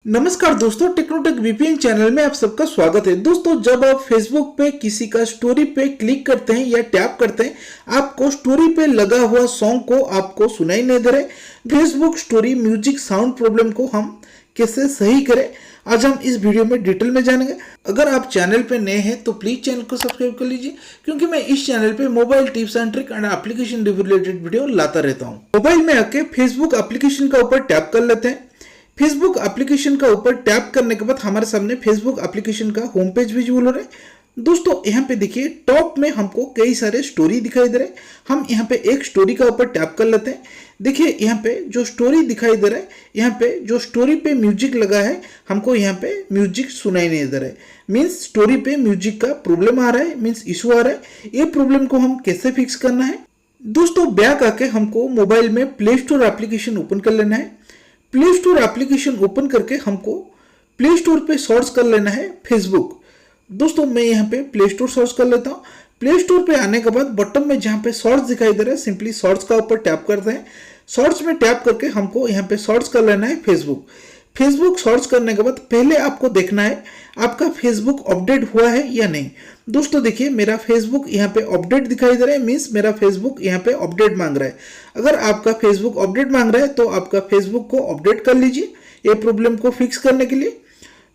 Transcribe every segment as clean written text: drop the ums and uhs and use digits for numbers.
नमस्कार दोस्तों, Technotech VPN channel में आप सबका स्वागत है। दोस्तों, जब आप फेसबुक पे किसी का स्टोरी पे क्लिक करते हैं या टैप करते हैं, आपको स्टोरी पे लगा हुआ सॉन्ग को आपको सुनाई नहीं दे रहे। Facebook story music sound problem को हम कैसे सही करें, आज हम इस वीडियो में डिटेल में जानेंगे। अगर आप चैनल पे नए हैं तो प्लीज चैनल को सब्सक्राइब कर लीजिए, क्योंकि मैं इस चैनल पे mobile tips and trick and application related video लाता रहता हूँ। मोबाइल में आके फेसबुक एप्लीकेशन का ऊपर टैप कर लेते हैं। फेसबुक एप्लीकेशन का ऊपर टैप करने के बाद हमारे सामने फेसबुक एप्लीकेशन का होम पेज विजुअल हो रहा है। दोस्तों, यहाँ पे देखिए टॉप में हमको कई सारे स्टोरी दिखाई दे रहे हैं। हम यहाँ पे एक स्टोरी का ऊपर टैप कर लेते हैं। देखिए यहाँ पे जो स्टोरी दिखाई दे रहा है, यहाँ पे जो स्टोरी पे म्यूजिक लगा है, हमको यहाँ पे म्यूजिक सुनाई नहीं दे रहा है। मीन्स स्टोरी पे म्यूजिक का प्रॉब्लम आ रहा है, मीन्स इशू आ रहा है। ये प्रॉब्लम को हम कैसे फिक्स करना है? दोस्तों, बैक आके हमको मोबाइल में प्ले स्टोर एप्लीकेशन ओपन कर लेना है। प्ले स्टोर एप्लीकेशन ओपन करके हमको प्ले स्टोर पे सर्च कर लेना है फेसबुक। दोस्तों, मैं यहाँ पे प्ले स्टोर सर्च कर लेता हूँ। प्ले स्टोर पे आने के बाद बटन में जहाँ पे सर्च दिखाई दे रहा है, सिंपली सर्च का ऊपर टैप करते हैं। सर्च में टैप करके हमको यहाँ पे सर्च कर लेना है फेसबुक। फेसबुक सर्च करने के बाद पहले आपको देखना है आपका फेसबुक अपडेट हुआ है या नहीं। दोस्तों देखिए, मेरा फेसबुक यहाँ पे अपडेट दिखाई दे रहा है, मीन्स मेरा फेसबुक यहाँ पे अपडेट मांग रहा है। अगर आपका फेसबुक अपडेट मांग रहा है तो आपका फेसबुक को अपडेट कर लीजिए। ये प्रॉब्लम को फिक्स करने के लिए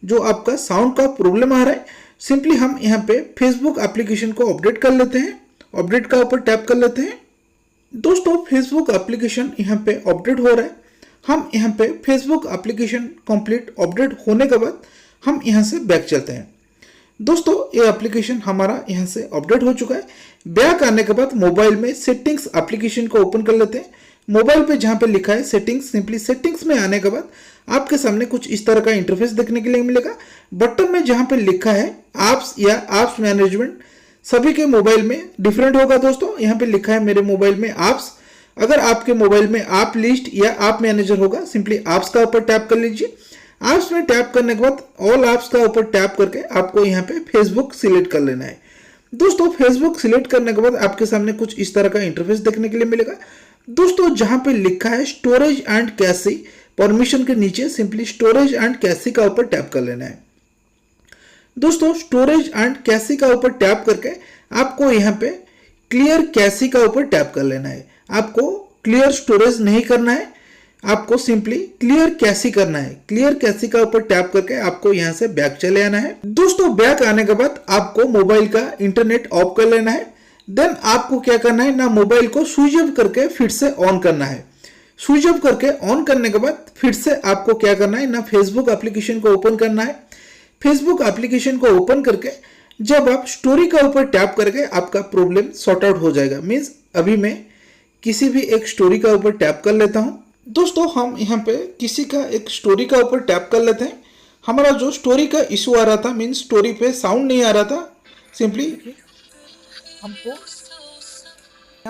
जो आपका साउंड का प्रॉब्लम आ रहा है, सिंपली हम यहाँ पे फेसबुक एप्लीकेशन को अपडेट कर लेते हैं। अपडेट का ऊपर टैप कर लेते हैं। दोस्तों, फेसबुक एप्लीकेशन यहाँ पे अपडेट हो रहा है। हम यहाँ पे फेसबुक एप्लीकेशन कंप्लीट अपडेट होने के बाद हम यहाँ से बैक चलते हैं। दोस्तों, ये एप्लीकेशन हमारा यहाँ से अपडेट हो चुका है। बैक आने के बाद मोबाइल में सेटिंग्स एप्लीकेशन को ओपन कर लेते हैं। मोबाइल पे जहाँ पे लिखा है सेटिंग्स, सिंपली सेटिंग्स में आने के बाद आपके सामने कुछ इस तरह का इंटरफेस देखने के लिए मिलेगा। बटन में जहाँ पे लिखा है एप्स या एप्स मैनेजमेंट, सभी के मोबाइल में डिफरेंट होगा। दोस्तों, यहाँ पे लिखा है मेरे मोबाइल में एप्स। अगर आपके मोबाइल में ऐप लिस्ट या ऐप मैनेजर होगा, सिंपली एप्स का ऊपर टैप कर लीजिए। ऐप्स में टैप करने के बाद ऑल ऐप्स का ऊपर टैप करके आपको यहाँ पे फेसबुक सिलेक्ट कर लेना है। दोस्तों, फेसबुक सिलेक्ट करने के बाद आपके सामने कुछ इस तरह का इंटरफेस देखने के लिए मिलेगा। दोस्तों, जहाँ पे लिखा है स्टोरेज एंड कैशी परमिशन के नीचे सिंपली स्टोरेज एंड कैशी का ऊपर टैप कर लेना है। दोस्तों, स्टोरेज एंड कैशी का ऊपर टैप करके आपको यहाँ पे क्लियर कैशी का ऊपर टैप कर लेना है। आपको क्लियर स्टोरेज नहीं करना है, आपको सिंपली क्लियर कैशी करना है। क्लियर कैशी का ऊपर टैप करके आपको यहाँ से बैक चले आना है। दोस्तों, बैक आने के बाद आपको मोबाइल का इंटरनेट ऑफ कर लेना है। देन आपको क्या करना है ना, मोबाइल को स्विच ऑफ करके फिर से ऑन करना है। स्विच ऑफ करके ऑन करने के बाद फिर से आपको क्या करना है ना, फेसबुक एप्लीकेशन को ओपन करना है। फेसबुक एप्लीकेशन को ओपन करके जब आप स्टोरी का ऊपर टैप करके आपका प्रॉब्लम सॉर्ट आउट हो जाएगा। मीन्स अभी मैं किसी भी एक स्टोरी का ऊपर टैप कर लेता हूं। दोस्तों, हम यहाँ पे किसी का एक स्टोरी का ऊपर टैप कर लेते हैं। हमारा जो स्टोरी का इशू आ रहा था, मीन्स स्टोरी पे साउंड नहीं आ रहा था, सिंपली हमको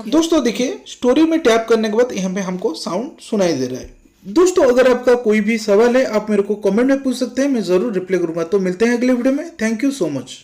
दोस्तों देखिए स्टोरी में टैप करने के बाद यहाँ पे हमको साउंड सुनाई दे रहा है। दोस्तों, अगर आपका कोई भी सवाल है आप मेरे को कमेंट में पूछ सकते हैं, मैं जरूर रिप्लाई करूंगा। तो मिलते हैं अगले वीडियो में। Thank you so much.